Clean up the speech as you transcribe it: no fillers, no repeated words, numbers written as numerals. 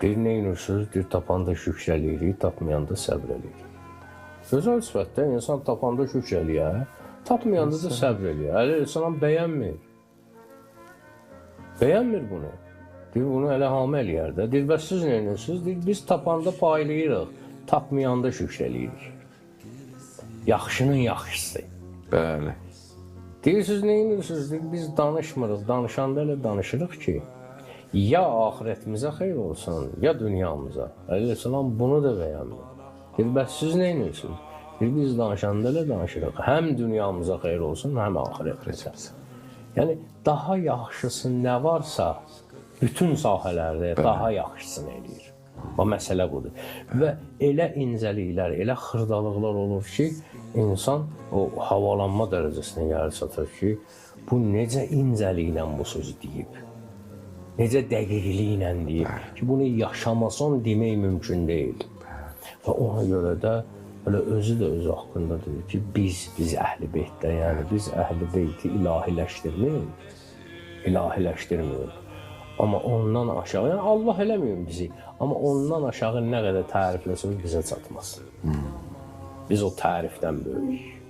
Deyir, neyinirsiniz? Deyir, tapanda şükr eləyirik, tapmayanda səbr eləyirik. Gözəl sifətdə insan tapanda şükr eləyər, tapmayanda da səbr eləyər. Əli insan bəyənmir. Bəyənmir bunu. Deyir, bunu elə hamı eləyər də. Deyir, bəs siz neyinirsiniz? Deyir, biz tapanda paylayırıq, tapmayanda şükr eləyirik. Yaxşının yaxşısı. Bəli. Deyir, siz neyinirsiniz? Deyir, biz danışmırıq, danışanda elə danışırıq ki, ya axirətimizə xeyr olsun, ya dünyamıza. Əleyhissalam bunu da bəyənmir. Deyir, bəs siz neyinirsiniz? Deyir, biz danışanda elə danışırıq. Həm dünyamıza xeyr olsun, həm axirətimizə. Yəni, daha yaxşısı nə varsa, bütün sahələrdə daha yaxşısını eləyir. O məsələ budur. Və elə incəliklər, elə xırdalıqlar olur ki, insan o havalanma dərəcəsinə gəlir çatır ki, bu necə incəliklə bu sözü deyib, necə dəqiqliklə deyib ki, bunu yaşamasan demək mümkün deyil. Və ona görə də elə özü də öz haqqında deyir ki, biz Əhl-i Beytdə, yəni biz Əhl-i Beyti ilahiləşdirməyib. Amma ondan aşağı, yəni Allah eləməyib bizi, amma ondan aşağı nə qədər tərifləsək bizə çatmaz. Biz o tərifdən böyük.